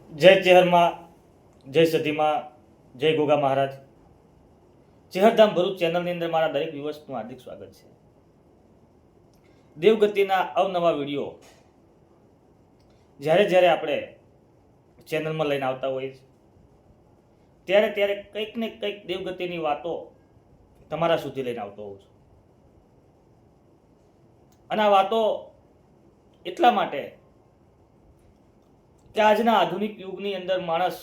જય ચેહરમાં, જય સધીમાં, જય ગોગા મહારાજ. ચેહરધામ ભરૂચ ચેનલની અંદર મારા દરેક વ્યુઅર્સનું હાર્દિક સ્વાગત છે. દેવગતિના અવનવા વિડીયો જ્યારે જ્યારે આપણે ચેનલમાં લઈને આવતા હોઈએ ત્યારે ત્યારે કંઈક ને કંઈક દેવગતિની વાતો તમારા સુધી લઈને આવતો હોઉં છું. અને આ વાતો એટલા માટે કે આજના આધુનિક યુગની અંદર માણસ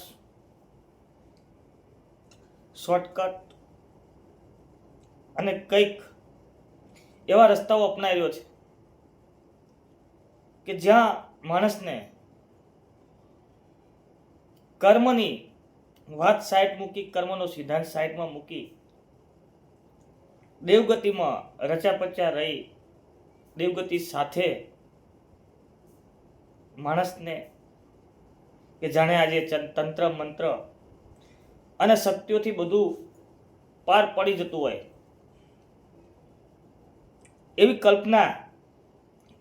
શોર્ટકટ અને કંઈક એવા રસ્તાઓ અપનાવી રહ્યો છે કે જ્યાં માણસને કર્મની વાત સાઈડ મૂકી, કર્મનો સિદ્ધાંત સાઈડમાં મૂકી, દેવગતિમાં રચાપચા રહી દેવગતિ સાથે માણસને કે જાણે આજે તંત્ર મંત્ર અને શક્તિઓથી બધું પાર પડી જતું હોય એવી કલ્પના,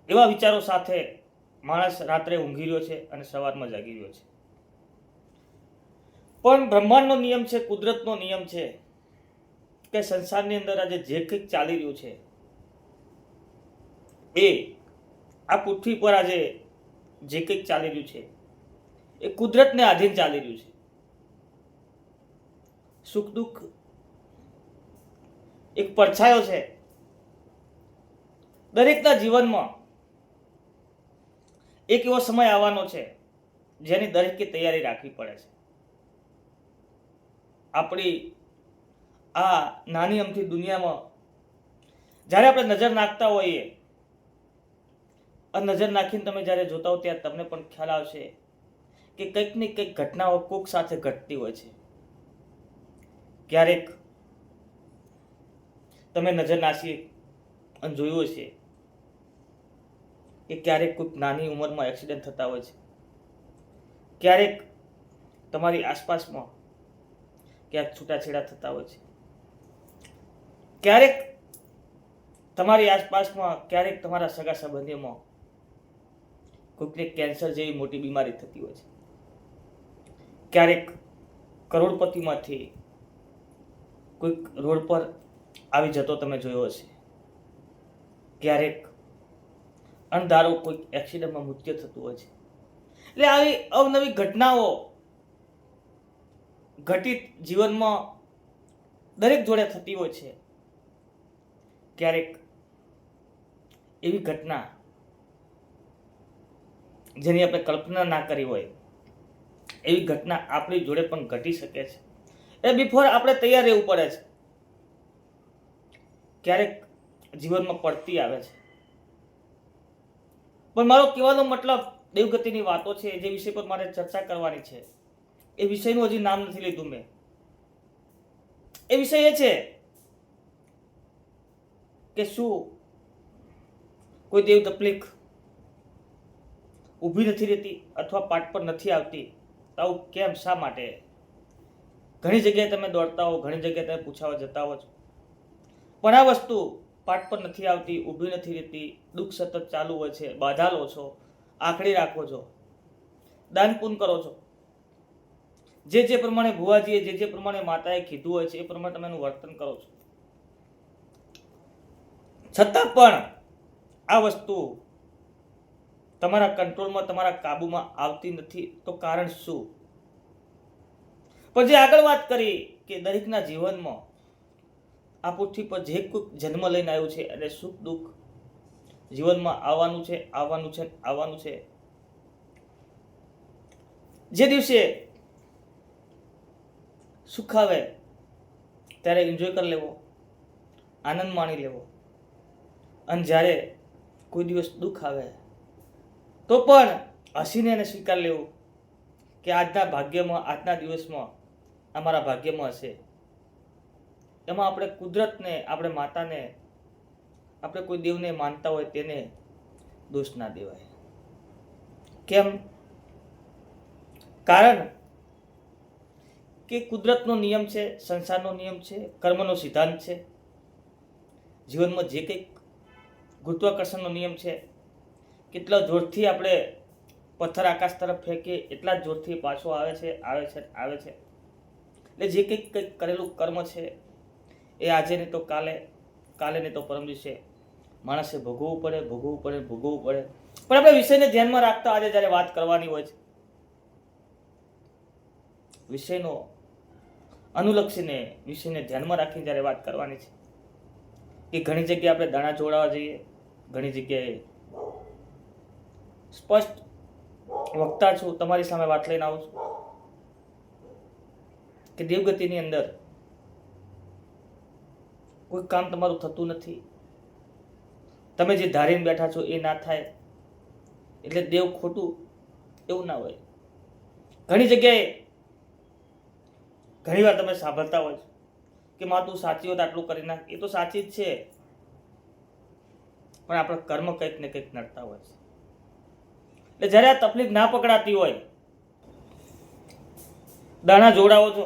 એવા વિચારો સાથે માણસ રાત્રે ઊંઘી રહ્યો છે અને સવારમાં જાગી રહ્યો છે. પણ બ્રહ્માંડનો નિયમ છે, કુદરતનો નિયમ છે કે સંસારની અંદર આજે જે કંઈક ચાલી રહ્યું છે એ આ પૃથ્વી પર આજે જે કંઈક ચાલી રહ્યું છે એ કુદરતને આધીન ચાલી રહ્યું છે. સુખ દુઃખ એક પડછાયો છે. દરેકના જીવનમાં એક એવો સમય આવવાનો છે જેની દરેકે તૈયારી રાખવી પડે છે. આપણી આ નાની અમથી દુનિયામાં જ્યારે આપણે નજર નાખતા હોઈએ અને નજર નાખીને તમે જ્યારે જોતા હો ત્યારે તમને પણ ખ્યાલ આવશે કે કંઈક ને કંઈક ઘટનાઓ કોક સાથે ઘટતી હોય છે. ક્યારેક તમે નજર નાખી અને જોયું હશે કે ક્યારેક કોઈક નાની ઉંમરમાં એક્સિડન્ટ થતા હોય છે. ક્યારેક તમારી આસપાસમાં ક્યાંક છૂટાછેડા થતા હોય છે. ક્યારેક તમારી આસપાસમાં, ક્યારેક તમારા સગા સંબંધીઓમાં કોઈકને કેન્સર જેવી મોટી બીમારી થતી હોય છે. ક્યારેક કરોડપતિમાંથી કોઈક રોડ પર આવી જતો તમે જોયો હશે. ક્યારેક અણધારો કોઈક એક્સિડન્ટમાં મૃત્યુ થતું હોય છે. એટલે આવી અવનવી ઘટનાઓ ઘટિત જીવનમાં દરેક જોડે થતી હોય છે. ક્યારેક એવી ઘટના જેની આપણે કલ્પના ના કરી હોય એવી ઘટના આપણી જોડે પણ ઘટી શકે છે. એ બિફોર આપણે તૈયાર રહેવું પડે છે. ક્યારેક જીવનમાં પડતી આવે છે. પણ મારો કહેવાનો મતલબ દેવગતિની વાતો છે, જે વિષય પર મારે ચર્ચા કરવાની છે એ વિષયનું હજી નામ નથી લીધું મેં. એ વિષય એ છે કે શું કોઈ દેવ તકલીફ ઊભી નથી રહેતી અથવા પાઠ પર નથી આવતી? આવું કેમ, શા માટે? ઘણી જગ્યાએ તમે દોડતા હો, ઘણી જગ્યાએ તમે પૂછાવા જતા હો છો, પણ આ વસ્તુ પાઠ પર નથી આવતી, ઊભી નથી રહેતી, દુઃખ સતત ચાલુ હોય છે, બાધા લો છો, આંકડી રાખો છો, દાન પૂન કરો છો, જે પ્રમાણે ભુવાજીએ જે પ્રમાણે માતાએ કીધું હોય છે એ પ્રમાણે તમે એનું વર્તન કરો છો, છતાં પણ આ વસ્તુ તમારા કંટ્રોલમાં, તમારા કાબુમાં આવતી નથી. તો કારણ શું? પણ જે આગળ વાત કરી કે દરેકના જીવનમાં આ પૃથ્વી પર જે કોઈ જન્મ લઈને આવ્યું છે અને સુખ દુઃખ જીવનમાં આવવાનું છે, આવવાનું છે, આવવાનું છે. જે દિવસે સુખ આવે ત્યારે એન્જોય કરી લેવો, આનંદ માણી લેવો, અને જ્યારે કોઈ દિવસ દુઃખ આવે તો પણ હસીને એને સ્વીકાર લેવું કે આજના ભાગ્યમાં, આજના દિવસમાં અમારા ભાગ્યમાં હશે. એમાં આપણે કુદરતને, આપણે માતાને, આપણે કોઈ દેવને માનતા હોય તેને દોષ ના દેવાય. કેમ? કારણ કે કુદરતનો નિયમ છે, સંસારનો નિયમ છે, કર્મનો સિદ્ધાંત છે. જીવનમાં જે કંઈક ગુરુત્વાકર્ષણનો નિયમ છે, કેટલા જોરથી આપણે પથ્થર આકાશ તરફ ફેંકે એટલા જ જોરથી પાછો આવે છે. એટલે જે કંઈક કરેલું કર્મ છે એ આજે નહીં તો કાલે નહીં તો પરમ દિવસે માણસે ભોગવવું પડે. પણ આપણે વિષયને ધ્યાનમાં રાખતા આજે જ્યારે વાત કરવાની હોય છે, વિષયનો અનુલક્ષીને વિષયને ધ્યાનમાં રાખીને જ્યારે વાત કરવાની છે કે ઘણી જગ્યાએ આપણે દાણા જોડાવા જઈએ, ઘણી જગ્યાએ સ્પષ્ટ વક્તા છું, તમારી સામે વાત લઈને આવું છું કે દેવગતિની અંદર કોઈ કામ તમારું થતું નથી. તમે જે ધારીને બેઠા છો એ ના થાય એટલે દેવ ખોટું એવું ના હોય. ઘણી જગ્યાએ ઘણીવાર તમે સાંભળતા હોય છો કે માં તું સાચી હોત આટલું કરી નાખ. એ તો સાચી જ છે, પણ આપણા કર્મ કંઈક ને કંઈક નડતા હોય છે. એટલે જ્યારે આ તકલીફ ના પકડાતી હોય, દાણા જોડાવો છો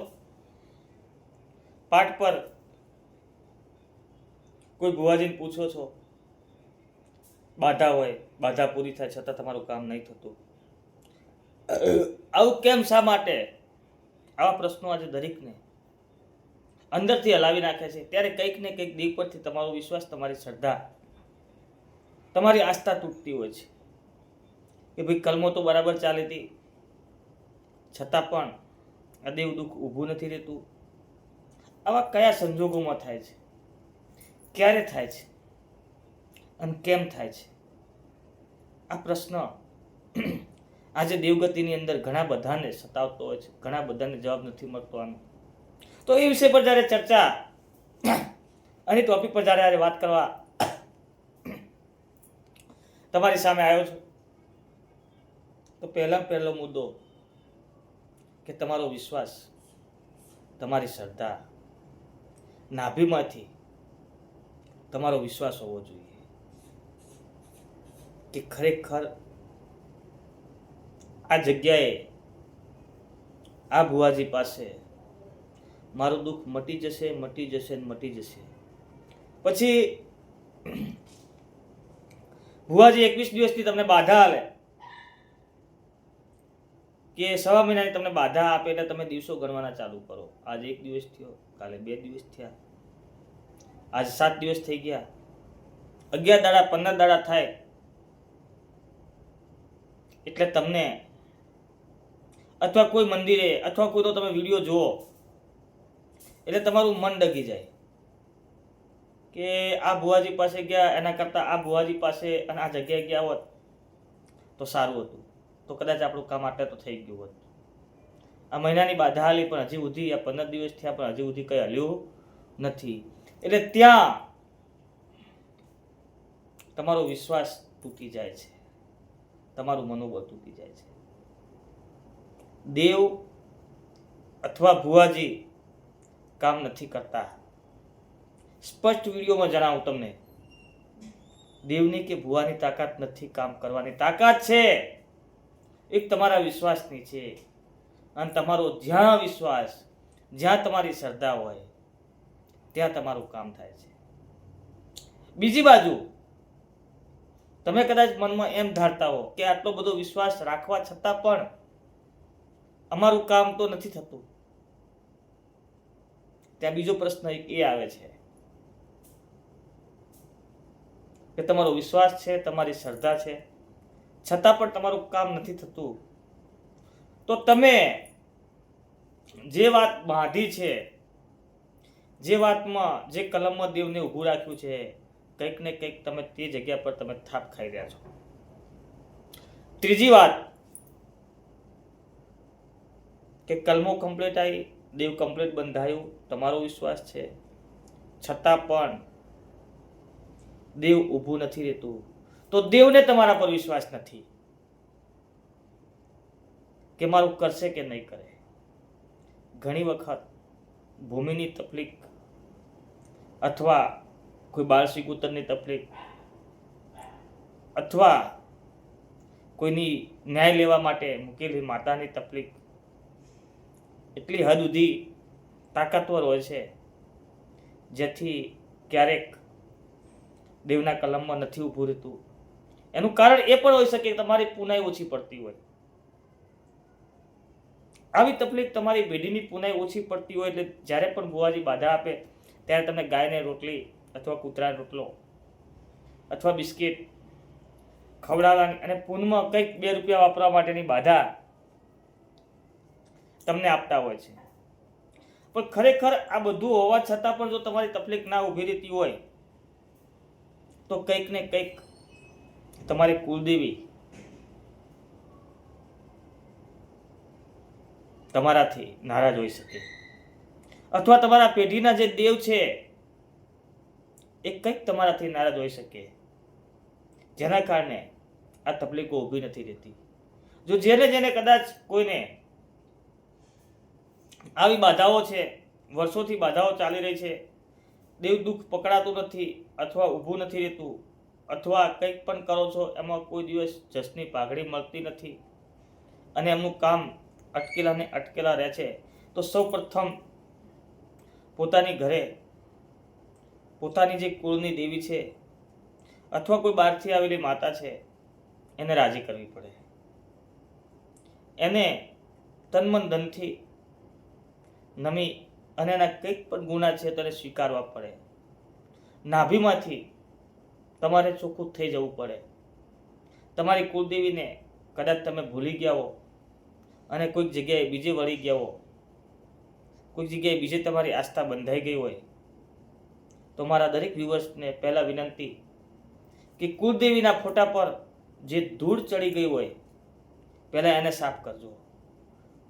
પાઠ પર, કોઈ ભુવાજીને પૂછો છો, બાધા હોય, બાધા પૂરી થાય છતાં તમારું કામ નહીં થતું. આવું કેમ, શા માટે? આવા પ્રશ્નો આજે દરેકને અંદરથી હલાવી નાખે છે. ત્યારે કંઈક ને કંઈક દેવ પરથી તમારો વિશ્વાસ, તમારી શ્રદ્ધા, તમારી આસ્થા તૂટતી હોય છે કે ભાઈ કર્મો તો બરાબર ચાલી હતી, છતાં પણ આ દેવ દુઃખ ઊભું નથી રહેતું. આવા કયા સંજોગોમાં થાય છે, ક્યારે થાય છે અને કેમ થાય છે? આ પ્રશ્ન આજે દેવગતિની અંદર ઘણા બધાને સતાવતો હોય છે, ઘણા બધાને જવાબ નથી મળતો આનો. તો એ વિષય પર જ્યારે ચર્ચા અને ટોપિક પર જ્યારે વાત કરવા તમારી સામે આવ્યો છું, તો પહેલો મુદ્દો કે તમારો વિશ્વાસ, તમારી શ્રદ્ધા, નાભીમાંથી તમારો વિશ્વાસ હોવો જોઈએ કે ખરેખર આ જગ્યાએ, આ ભુવાજી પાસે મારું દુઃખ મટી જશે. પછી ભુવાજી 21 દિવસથી તમને બાધા આલે કે 1.5 મહિનાની તમને બાધા આપે એટલે તમે દિવસો ગણવાના ચાલુ કરો. આજે 1 દિવસ થયો, કાલે 2 દિવસ થયા, આજે 7 દિવસ થઈ ગયા, 11 દાડા 15 દાડા થાય એટલે તમને, અથવા કોઈ મંદિરે અથવા કોઈનો તમે વિડીયો જુઓ એટલે તમારું મન ડગી જાય કે આ ભુવાજી પાસે ગયા એના કરતાં આ ભુવાજી પાસે અને આ જગ્યાએ ગયા હોત તો સારું હતું, તો કદાચ આપણું કામ આટલે તો થઈ ગયું હોત. આ મહિનાની બાધા હાલી પણ હજી સુધી, આ 15 દિવસ થયા પણ હજી સુધી કંઈ હલ્યું નથી. એટલે ત્યાં તમારો વિશ્વાસ તૂટી જાય છે, તમારું મનોબળ તૂટી જાય છે. દેવ અથવા ભુવાજી કામ નથી કરતા. સ્પષ્ટ વિડીયોમાં જણાવું તમને, દેવની કે ભુવાની તાકાત નથી કામ કરવાની. તાકાત છે એક તમારા વિશ્વાસની છે, અને તમારો જ્યાં વિશ્વાસ, જ્યાં તમારી શ્રદ્ધા હોય ત્યાં તમારું કામ થાય છે. બીજી બાજુ તમે કદાચ મનમાં એમ ધારતા હો કે આટલો બધો વિશ્વાસ રાખવા છતાં પણ અમારું કામ તો નથી થતું. ત્યાં બીજો પ્રશ્ન એ આવે છે કે તમારો વિશ્વાસ છે, તમારી શ્રદ્ધા છે, છતાં પણ તમારું કામ નથી થતું. તો તમે જે વાત બાંધી છે, જે વાતમાં, જે કલમમાં દેવને ઊભું રાખ્યું છે, કંઈક ને કંઈક તમે તે જગ્યા પર તમે થાપ ખાઈ રહ્યા છો. ત્રીજી વાત કે કલમો કમ્પ્લીટ આવી, દેવ કમ્પ્લીટ બંધાયું, તમારો વિશ્વાસ છે, છતાં પણ દેવ ઊભું નથી રહેતું. તો દેવને તમારા પર વિશ્વાસ નથી કે મારું કરશે કે નહીં કરે. ઘણી વખત ભૂમિની તકલીફ અથવા કોઈ બાળ સિકુતરની તકલીફ અથવા કોઈની ન્યાય લેવા માટે મૂકેલી માતાની તકલીફ એટલી હદ સુધી તાકાતવર હોય છે જેથી ક્યારેક દેવના કલમમાં નથી ઊભું રહેતું. એનું કારણ એ પણ હોઈ શકે કે તમારી પુનાઈ ઓછી પડતી હોય. આવી તકલીફ તમારી પેઢીની પુનાઈ ઓછી પડતી હોય એટલે જ્યારે પણ બુવાજી બાધા આપે ત્યારે તમને ગાયને રોટલી અથવા કૂતરાનો રોટલો અથવા બિસ્કિટ ખવડાવવાની અને પૂનમાં કંઈક 2 રૂપિયા વાપરવા માટેની બાધા તમને આપતા હોય છે. પણ ખરેખર આ બધું હોવા છતાં પણ જો તમારી તકલીફ ના ઊભી રહેતી હોય તો કંઈક ને કંઈક તમારી કુલદેવી તમારાથી નારાજ હોઈ શકે, અથવા તમારા પેઢીના જે દેવ છે એ કંઈક તમારાથી નારાજ હોઈ શકે, જેના કારણે આ તકલીફો ઊભી નથી રહેતી. જો જેને કદાચ કોઈને આવી બાધાઓ છે, વર્ષોથી બાધાઓ ચાલી રહી છે, દેવ દુઃખ પકડાતું નથી અથવા ઊભું નથી રહેતું, અથવા કંઈક પણ કરો છો એમાં કોઈ દિવસ જસની પાઘડી મળતી નથી અને એમનું કામ અટકેલા રહે છે, તો સૌપ્રથમ પોતાની ઘરે પોતાની જે કુળની દેવી છે અથવા કોઈ બહારથી આવેલી માતા છે એને રાજી કરવી પડે. એને તનમન ધનથી નમી અને એના કંઈક પણ ગુના છે તો એને સ્વીકારવા પડે. નાભીમાંથી તમારે ચોખ્ખું થઈ જવું પડે. તમારી કુળદેવીને કદાચ તમે ભૂલી ગયા હો અને કોઈક જગ્યાએ બીજે વળી ગયા હો, કોઈક જગ્યાએ બીજે તમારી આસ્થા બંધાઈ ગઈ હોય, તો મારા દરેક વ્યુઅર્સને પહેલાં વિનંતી કે કુળદેવીના ફોટા પર જે ધૂળ ચડી ગઈ હોય પહેલાં એને સાફ કરજો.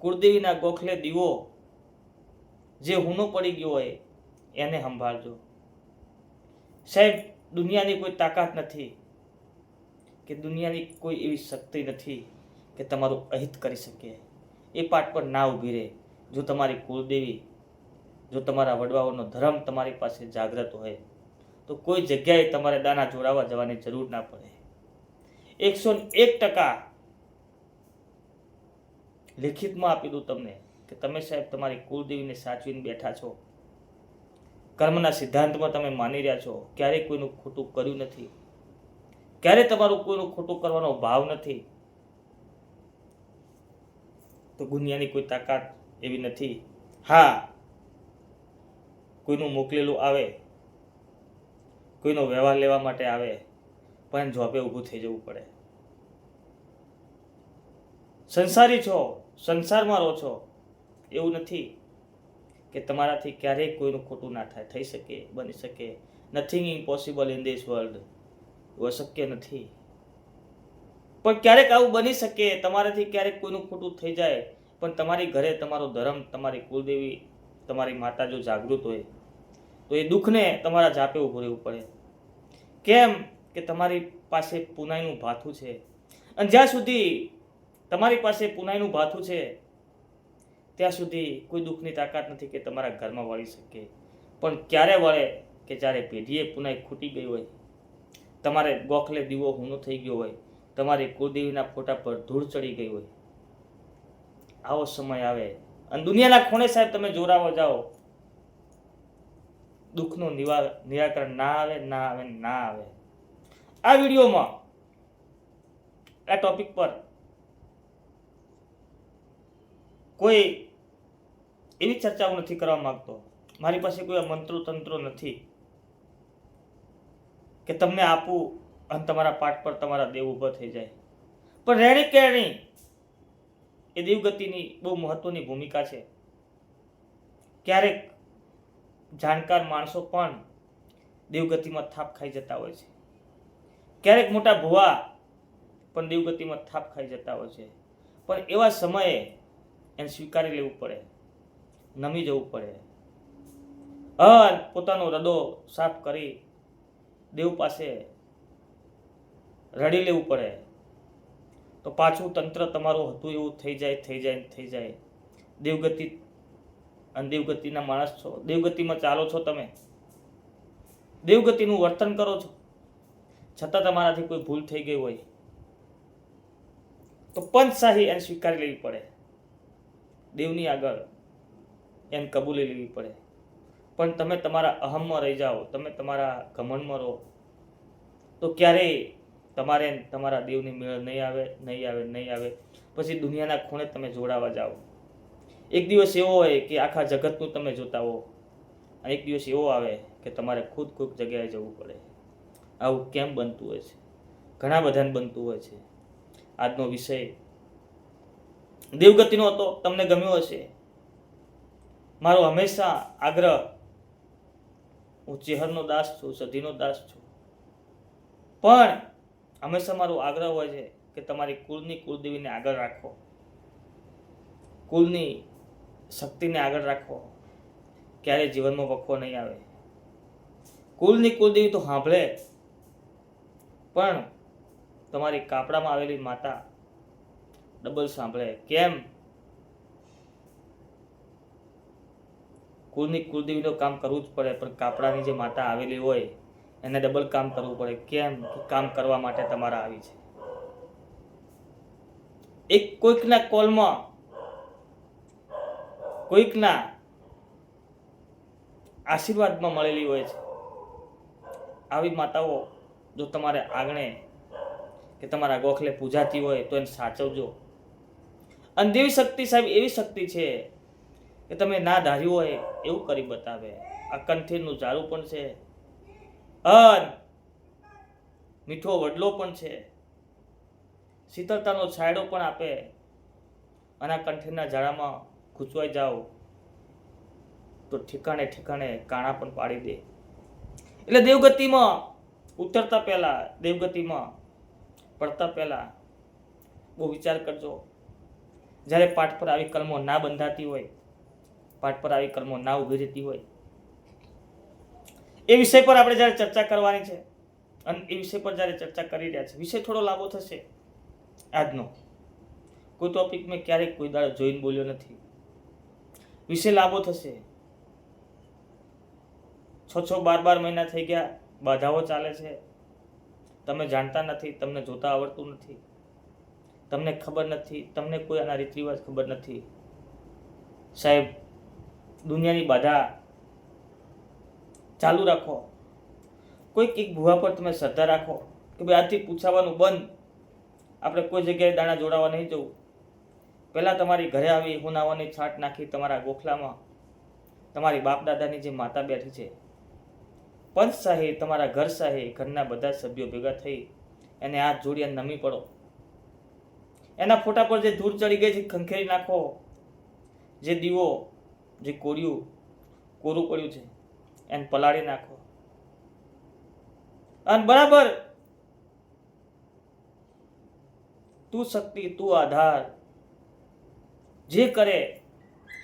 કુળદેવીના ગોખલે દીવો જે હુનો પડી ગયો હોય એને સંભાળજો. સાહેબ, દુનિયાની કોઈ તાકાત નથી કે દુનિયાની કોઈ એવી શક્તિ નથી કે તમારું અહિત કરી શકે. એ પાઠ પર ના ઊભી રહે જો તમારી કુળદેવી, જો તમારા વડવાઓનો ધર્મ તમારી પાસે જાગૃત હોય તો કોઈ જગ્યાએ તમારે દાના જોડાવા જવાની જરૂર ના પડે. 101% લિખિતમાં આપી દઉં તમને કે તમે સાહેબ તમારી કુળદેવીને સાચવીને બેઠા છો, કર્મના સિદ્ધાંતમાં તમે માની રહ્યા છો, ક્યારેય કોઈનું ખોટું કર્યું નથી, ક્યારે તમારું કોઈનું ખોટું કરવાનો ભાવ નથી, તો દુનિયાની કોઈ તાકાત એવી નથી. હા, કોઈનું મોકલેલું આવે, કોઈનો વ્યવહાર લેવા માટે આવે, પણ જોબે ઊભું થઈ જવું પડે. સંસારી છો, સંસારમાં રહો છો, એવું નથી કે તમારાથી ક્યારેય કોઈનું ખોટું ના થાય. થઈ શકે, બની શકે. Nothing impossible in this world. એવું અશક્ય નથી. પણ ક્યારેક આવું બની શકે, તમારાથી ક્યારેક કોઈનું ખોટું થઈ જાય, પણ તમારી ઘરે તમારો ધર્મ, તમારી કુળદેવી, તમારી માતા જો જાગૃત હોય તો એ દુઃખને તમારા જાપે ઊભું રહેવું પડે. કેમ કે તમારી પાસે પુનાઈનું ભાથું છે, અને જ્યાં સુધી તમારી પાસે પુનાઈનું ભાથું છે ત્યાં સુધી કોઈ દુઃખની તાકાત નથી કે તમારા ઘરમાં વળી શકે. પણ ક્યારે વળે કે જ્યારે પેઢીએ પુનાઈ ખૂટી ગઈ હોય, તમારે ગોખલે દીવો હુનો થઈ ગયો હોય, તમારી કુળદેવીના ફોટા પર ધૂળ ચડી ગઈ હોય. આવો સમય આવે અને દુનિયાના ખૂણે સાહેબ તમે જોરાવા જાઓ, દુઃખનું નિરાકરણ ના આવે. આ વિડીયોમાં આ ટોપિક પર કોઈ એવી ચર્ચા હું નથી કરવા માંગતો. મારી પાસે કોઈ મંત્રો તંત્રો નથી કે તમને આપું અને તમારા પાઠ પર તમારા દેવ ઊભા થઈ જાય. પણ રેણી કેણી એ દેવગતિની બહુ મહત્વની ભૂમિકા છે. ક્યારેક જાણકાર માણસો પણ દેવગતિમાં થાપ ખાઈ જતા હોય છે. ક્યારેક મોટા ભુવા પણ દેવગતિમાં થાપ ખાઈ જતા હોય છે. પણ એવા સમયે એને સ્વીકારી લેવું પડે, નમી જવું પડે, પોતાનો હૃદય સાફ કરી દેવ પાસે રડી લેવું પડે. તો પાછું તંત્ર તમારું હતું એવું થઈ જાય. દેવગતિ અને દેવગતિના માણસ છો, દેવગતિમાં ચાલો છો, તમે દેવગતિનું વર્તન કરો છો, છતાં તમારાથી કોઈ ભૂલ થઈ ગઈ હોય તો પંચશાહી એને સ્વીકારી લેવી પડે. દેવની આગળ એને કબૂલી લેવી પડે. પણ તમે તમારા અહમમાં રહી જાઓ, તમે તમારા ઘમંડમાં રહો, તો ક્યારેય તમારે તમારા દેવની મેળ નહીં આવે. પછી દુનિયાના ખૂણે તમે જોડાવા જાઓ. એક દિવસ એવો હોય કે આખા જગતનું તમે જોતા હો, અને એક દિવસ એવો આવે કે તમારે ખુદ કોઈક જગ્યાએ જવું પડે. આવું કેમ બનતું હોય છે? ઘણા બધાને બનતું હોય છે. આજનો વિષય દેવગતિનો હતો, તમને ગમ્યો હશે. મારો હંમેશા આગ્રહ, હું ચેહરનો દાસ છું, સધીનો દાસ છું, પણ હંમેશા મારો આગ્રહ હોય છે કે તમારી કુળદેવીને આગળ રાખો, કુળની શક્તિને આગળ રાખો. ક્યારેય જીવનમાં વખો નહીં આવે. કુળદેવી તો સાંભળે, પણ તમારી કાપડામાં આવેલી માતા ડબલ સાંભળે. કેમ? કુળદેવીનું કામ કરવું જ પડે, પણ કાપડાની જે માતા આવેલી હોય એને ડબલ કામ કરવું પડે. કેમ? કામ કરવા માટે તમારા આવી છે. એક કોઈકના કોલમાં, કોઈકના આશીર્વાદમાં મળેલી હોય છે. આવી માતાઓ જો તમારે આંગણે કે તમારા ગોખલે પૂજાતી હોય તો એને સાચવજો. અને દેવી શક્તિ સાહેબ એવી શક્તિ છે કે તમે ના ધાર્યું હોય એવું કરી બતાવે. આ કંઠીરનું ઝાડું પણ છે, અન મીઠો વડલો પણ છે, શીતળતાનો છાંયડો પણ આપે. અને આ કંઠીરના ઝાડામાં ખૂંચવાઈ જાઓ તો ઠેકાણે ઠેકાણે કાણા પણ પાડી દે. એટલે દેવગતિમાં ઉતરતા પહેલા, દેવગતિમાં પડતા પહેલા બહુ વિચાર કરજો. જ્યારે પાઠ પર આવી કલમો ના બંધાતી હોય, પાઠ પર આવી કલમો ના ઉભી રહેતી હોય, એ વિષય પર આપણે જ્યારે ચર્ચા કરવાની છે, અને એ વિષય પર જ્યારે ચર્ચા કરી રહ્યા છે, વિષય થોડો લાંબો થશે આજનો. કોઈ ટોપિક મેં ક્યારેક કોઈ દાડો જોઈને બોલ્યો નથી. વિષય લાંબો થશે. 6-12 મહિના થઈ ગયા, બાધાઓ ચાલે છે. તમે જાણતા નથી, તમને જોતા આવડતું નથી, તમને ખબર નથી, તમને કોઈ આના રીત રિવાજ ખબર નથી. સાહેબ, દુનિયાની બાધા ચાલુ રાખો. કોઈક એક ભૂવા પર તમે શ્રદ્ધા રાખો કે ભાઈ આજથી પૂછાવાનું બંધ, આપણે કોઈ જગ્યાએ દાણા જોડાવા નહીં જવું. પહેલાં તમારી ઘરે આવી હુનાવાની છાંટ નાખી તમારા ગોખલામાં તમારી બાપ દાદાની જે માતા બેઠી છે, પંચશાહી, તમારા ઘર શાહી, ઘરના બધા સભ્યો ભેગા થઈ એને હાથ જોડી અને નમી પડો. એના ફોટા પર જે ધૂળ ચડી ગઈ છે ખંખેરી નાખો. જે દીવો, જે કોરું પડ્યું છે એને પલાળી નાખો. અને બરાબર તું શક્તિ, તું આધાર, જે કરે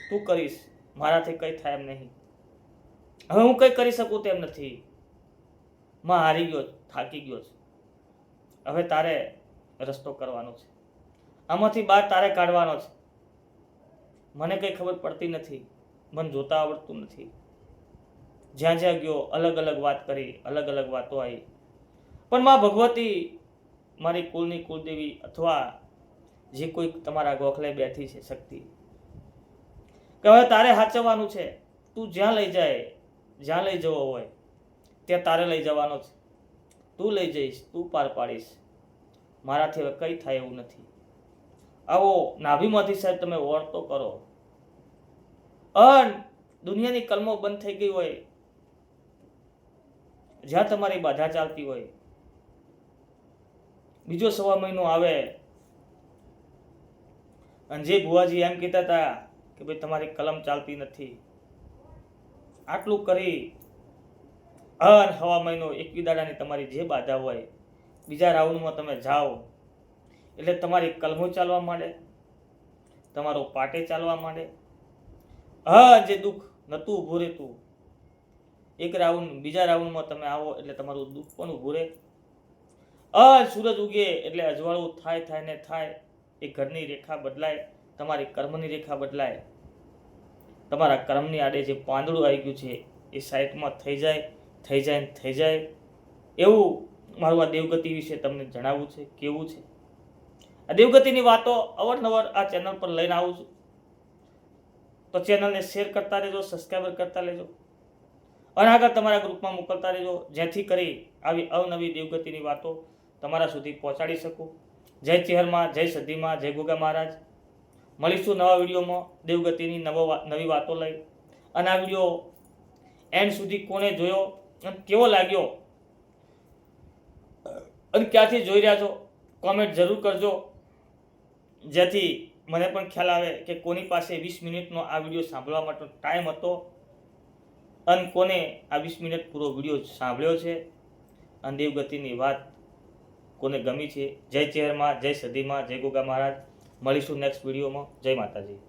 તું કરીશ, મારાથી કંઈ થાય એમ નહીં. હવે હું કંઈ કરી શકું તેમ નથી. માં હારી ગયો, થાકી ગયો છે. હવે તારે રસ્તો કરવાનો છે, આમાંથી બહાર તારે કાઢવાનો છે. મને કંઈ ખબર પડતી નથી, મને જોતા આવડતું નથી. જ્યાં જ્યાં ગયો અલગ અલગ વાત કરી, અલગ અલગ વાતો આવી. પણ માં ભગવતી, મારી કુળદેવી, અથવા જે કોઈ તમારા ગોખલે બેઠી છે શક્તિ, કે હવે તારે સાચવવાનું છે. તું જ્યાં લઈ જાય, જ્યાં લઈ જવો હોય ત્યાં તારે લઈ જવાનો છે. તું લઈ જઈશ, તું પાર પાડીશ. મારાથી હવે કંઈ થાય એવું નથી. આવો નાભીમાંથી સાહેબ તમે ઓળતો કરો. દુનિયાની કલમો બંધ થઈ ગઈ હોય, જ્યાં તમારી બાધા ચાલતી હોય, બીજો 1.25 મહિનો આવે અને જે ભુવાજી એમ કહેતા હતા કે ભાઈ તમારી કલમ ચાલતી નથી, આટલું કરી 1.25 મહિનો 21 દાડાની તમારી જે બાધા હોય, બીજા રાઉન્ડમાં તમે જાઓ એટલે તમારી કલમો ચાલવા માંડે, તમારો પાટે ચાલવા માંડે. જે દુઃખ નહોતું ઊભું રહેતું, એક રાઉન્ડ, બીજા રાઉન્ડમાં તમે આવો એટલે તમારું દુઃખ પણ ઊભું રહે. સૂરજ ઉગે એટલે અજવાળું થાય ને થાય. એ ઘરની રેખા બદલાય, તમારી કર્મની રેખા બદલાય. તમારા કર્મની આડે જે પાંદડું આવી ગયું છે એ સાઈડમાં થઈ જાય. એવું મારું આ દેવગતિ વિશે તમને જણાવવું છે, કેવું છે. આ દેવગતિની વાતો અવારનવાર આ ચેનલ પર લઈને આવું છું, તો ચેનલને શેર કરતા રહેજો, સબસ્ક્રાઈબર કરતા રહેજો, અને આગળ તમારા ગ્રુપમાં મોકલતા રહેજો, જેથી કરી આવી અવનવી દેવગતિની વાતો તમારા સુધી પહોંચાડી શકું. જય ચેહરમાં, જય સદીમાં, જય ગોગા મહારાજ. મળીશું નવા વિડીયોમાં દેવગતિની નવી વાતો લઈ. અને આ વિડીયો એન્ડ સુધી કોને જોયો અને કેવો લાગ્યો અને ક્યાંથી જોઈ રહ્યા છો કોમેન્ટ જરૂર કરજો, જેથી મને પણ ખ્યાલ આવે કે કોની પાસે 20 મિનિટનો આ વિડીયો સાંભળવા માટેનો ટાઈમ હતો અને કોને આ 20 મિનિટ પૂરો વિડીયો સાંભળ્યો છે અને દેવગતિની વાત કોને ગમી છે. જય ચેહરમાં, જય સદીમાં, જય ગોગા મહારાજ. મળીશું નેક્સ્ટ વિડીયોમાં. જય માતાજી.